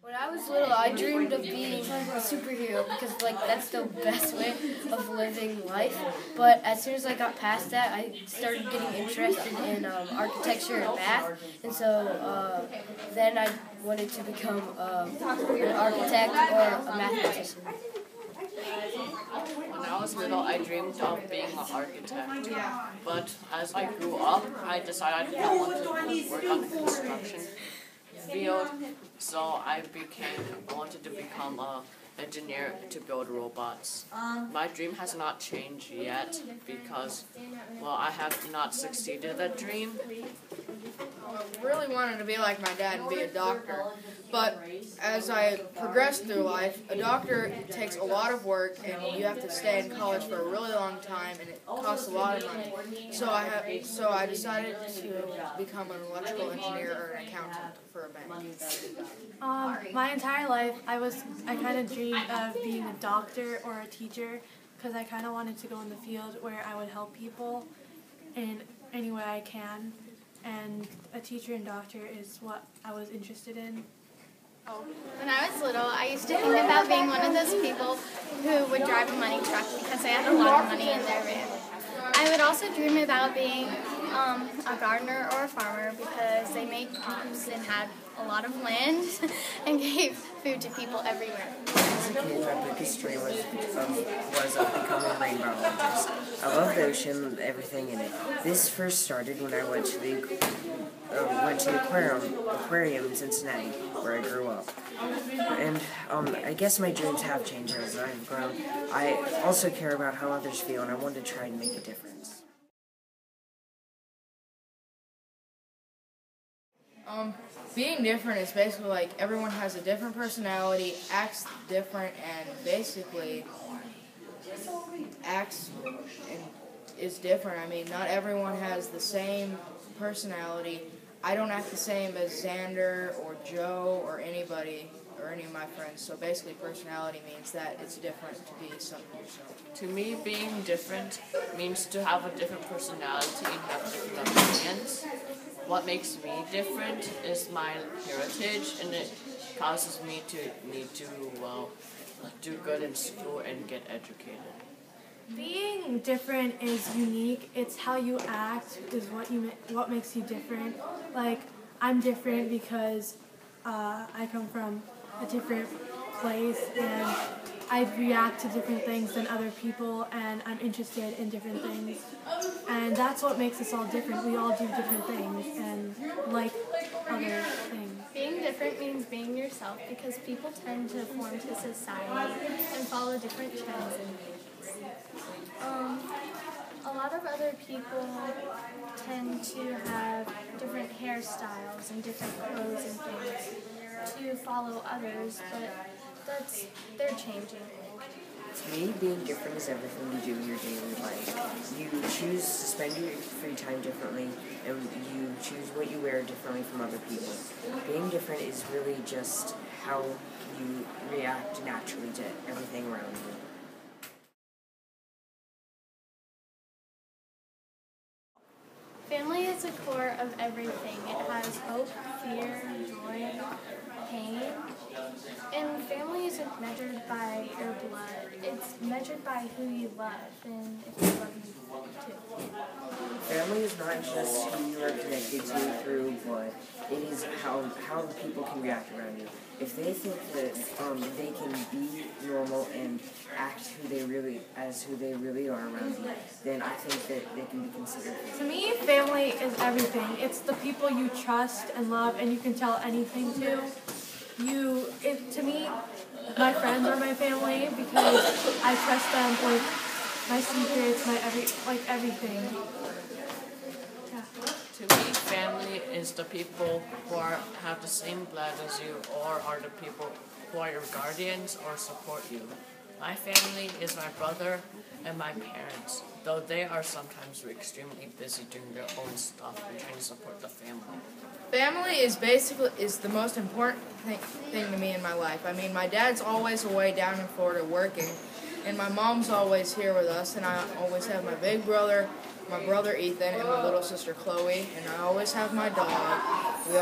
When I was little, I dreamed of being a superhero because, that's the best way of living life. But as soon as I got past that, I started getting interested in architecture and math. And so then I wanted to become an architect or a mathematician. When I was little, I dreamed of being an architect. But as I grew up, I decided I did not want to work on the construction field, so I wanted to become an engineer to build robots. My dream has not changed yet because, I have not succeeded at that dream. I really wanted to be like my dad and be a doctor, but as I progressed through life, a doctor takes a lot of work and you have to stay in college for a really long time and it costs a lot of money. So I decided to become an electrical engineer or an accountant for a bank. My entire life, I kind of dreamed of being a doctor or a teacher because I kind of wanted to go in the field where I would help people in any way I can. And a teacher and doctor is what I was interested in. When I was little, I used to think about being one of those people who would drive a money truck because they had a lot of money in their van. I would also dream about being a gardener or a farmer because they made crops and had a lot of land and gave food to people everywhere. As a kid, my biggest dream was becoming a rainbow artist. I love the ocean and everything in it. This first started when I went to the aquarium in Cincinnati, where I grew up. And I guess my dreams have changed as I've grown. I also care about how others feel, and I want to try and make a difference. Being different is basically like everyone has a different personality, acts different, and basically acts and is different. I mean, not everyone has the same personality. I don't act the same as Xander or Joe or anybody or any of my friends. So basically personality means that it's different to be something yourself. To me, being different means to have a different personality and have different opinions. What makes me different is my heritage, and it causes me to need to, do good in school and get educated. Being different is unique. It's how you act is what makes you different. Like, I'm different because I come from a different place and I react to different things than other people, and I'm interested in different things. And that's what makes us all different. We all do different things and like other things. Being different means being yourself because people tend to form to society and follow different trends and things. A lot of other people tend to have different hairstyles and different clothes and things to follow others, but they're changing. To me, being different is everything you do in your daily life. You choose to spend your free time differently, and you choose what you wear differently from other people. Being different is really just how you react naturally to everything around you. Family is the core of everything. It has hope, fear, joy, pain. And family isn't measured by your blood. It's measured by who you love and if you love you too. Family is not just who you are connected to through blood. It is how people can react around you. If they think that they can be normal and act who they really are around you, then I think that they can be considered. To me, family is everything. It's the people you trust and love and you can tell anything to. To me, my friends are my family because I trust them with my secrets, everything. Yeah. To me, family is the people who have the same blood as you, or are the people who are your guardians or support you. My family is my brother and my parents, though they are sometimes extremely busy doing their own stuff and trying to support the family. Family is the most important thing to me in my life. I mean, my dad's always away down in Florida working, and my mom's always here with us, and I always have my big brother my brother Ethan, and my little sister Chloe, and I always have my dog. We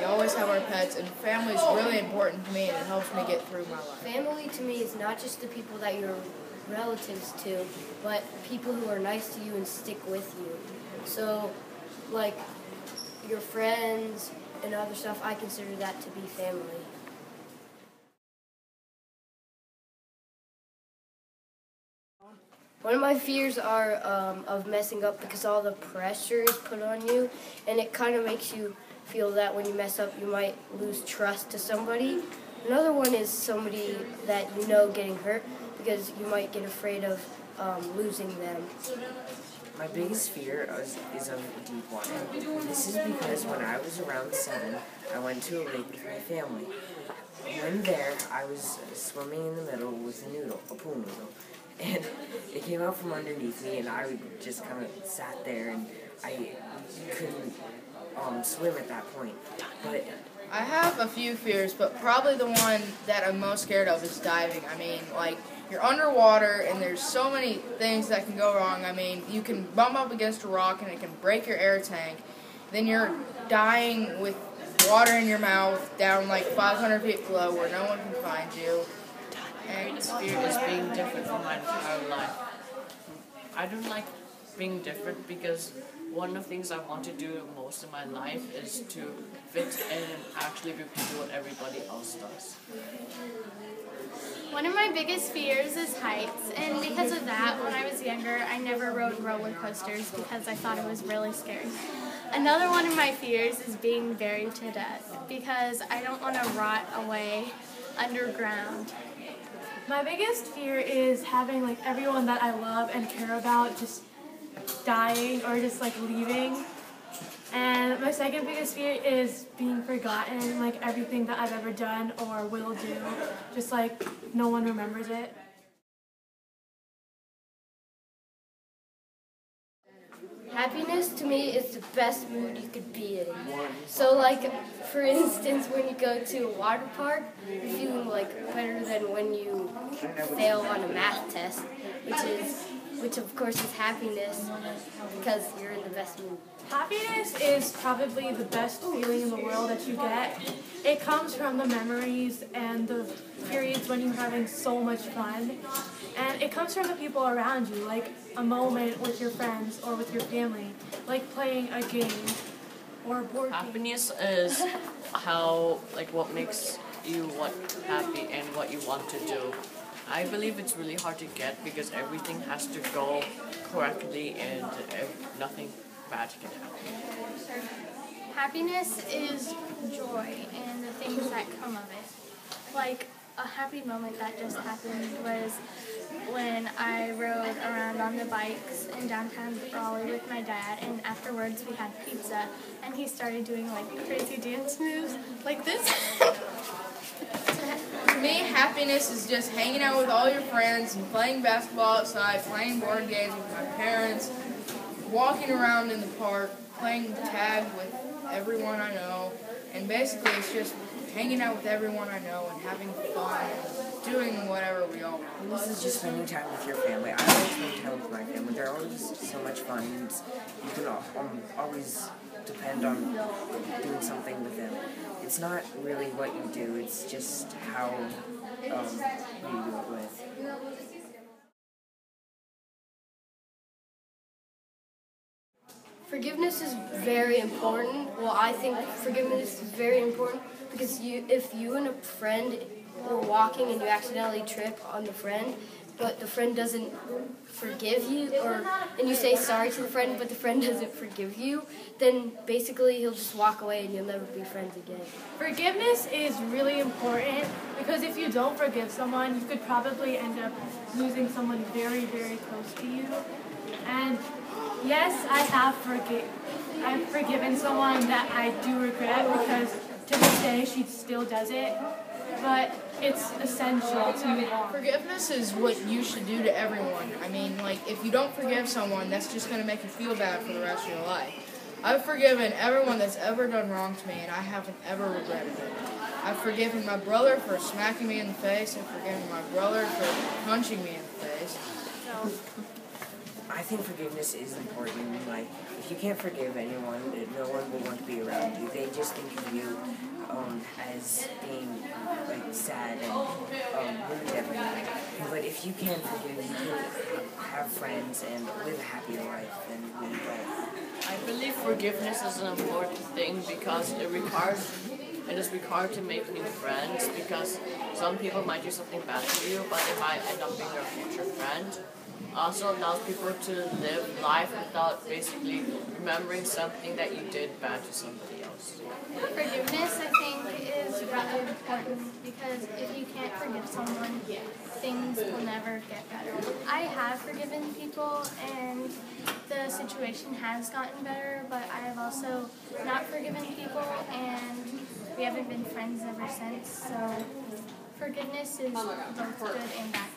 always have our pets, and family is really important to me, and it helps me get through my life. Family to me is not just the people that you're relatives to, but people who are nice to you and stick with you. So, like, your friends and other stuff, I consider that to be family. One of my fears are of messing up because all the pressure is put on you, and it kind of makes you feel that when you mess up you might lose trust to somebody. Another one is somebody that you know getting hurt because you might get afraid of losing them. My biggest fear is of deep water. This is because when I was around 7, I went to a lake with my family. When there, I was swimming in the middle with a pool noodle, and it came out from underneath me, and I just kind of sat there, and I couldn't swim at that point. But I have a few fears, but probably the one that I'm most scared of is diving. I mean, like, you're underwater, and there's so many things that can go wrong. I mean, you can bump up against a rock, and it can break your air tank. Then you're dying with water in your mouth down like 500 feet below where no one can find you. My greatest fear is being different from my entire life. I don't like being different because one of the things I want to do most of my life is to fit in and actually be what everybody else does. One of my biggest fears is heights, and because of that, when I was younger, I never rode roller coasters because I thought it was really scary. Another one of my fears is being buried to death because I don't want to rot away underground. My biggest fear is having like everyone that I love and care about just dying or just like leaving. And my second biggest fear is being forgotten, like everything that I've ever done or will do, just like no one remembers it. Happiness to me is the best mood you could be in. So like, for instance, when you go to a water park, you're feeling like better than when you fail on a math test, which of course is happiness because you're in the best mood. Happiness is probably the best feeling in the world that you get. It comes from the memories and the periods when you're having so much fun. And it comes from the people around you, like a moment with your friends or with your family, like playing a game or a board game. Happiness is what makes you happy and what you want to do. I believe it's really hard to get because everything has to go correctly and nothing bad can happen. Happiness is joy and the things that come of it. Like, a happy moment that just happened was when I rode around on the bikes in downtown Raleigh with my dad, and afterwards we had pizza, and he started doing like crazy dance moves like this. To me, happiness is just hanging out with all your friends and playing basketball outside, playing board games with my parents, walking around in the park, playing tag with everyone I know, and basically it's just hanging out with everyone I know and having fun and doing whatever we all want. this is just spending time with your family. I like spending time with my family. They're always so much fun. And you can always depend on doing something with them. It's not really what you do. It's just how you do it with. Forgiveness is very important. Well, I think forgiveness is very important because if you and a friend were walking and you accidentally trip on the friend, but the friend doesn't forgive you, and you say sorry to the friend, but the friend doesn't forgive you, then basically he'll just walk away and you'll never be friends again. Forgiveness is really important because if you don't forgive someone, you could probably end up losing someone very, very close to you. And yes, I've forgiven someone that I do regret because to this day she still does it, but it's essential to move on. Forgiveness is what you should do to everyone. I mean, like, if you don't forgive someone, that's just going to make you feel bad for the rest of your life. I've forgiven everyone that's ever done wrong to me, and I haven't ever regretted it. I've forgiven my brother for smacking me in the face. I've forgiven my brother for punching me in the face. I I think forgiveness is important. Like, if you can't forgive anyone, no one will want to be around you. They just think of you as being like sad and rude everything. But if you can forgive, you can have friends and live a happier life than when you don't. I believe forgiveness is an important thing because it is required to make new friends, because some people might do something bad to you, but it might end up being your future friend. Also allows people to live life without basically remembering something that you did bad to somebody else. Forgiveness, I think, is really important because if you can't forgive someone, things will never get better. I have forgiven people and the situation has gotten better, but I have also not forgiven people and we haven't been friends ever since. So forgiveness is both good and bad.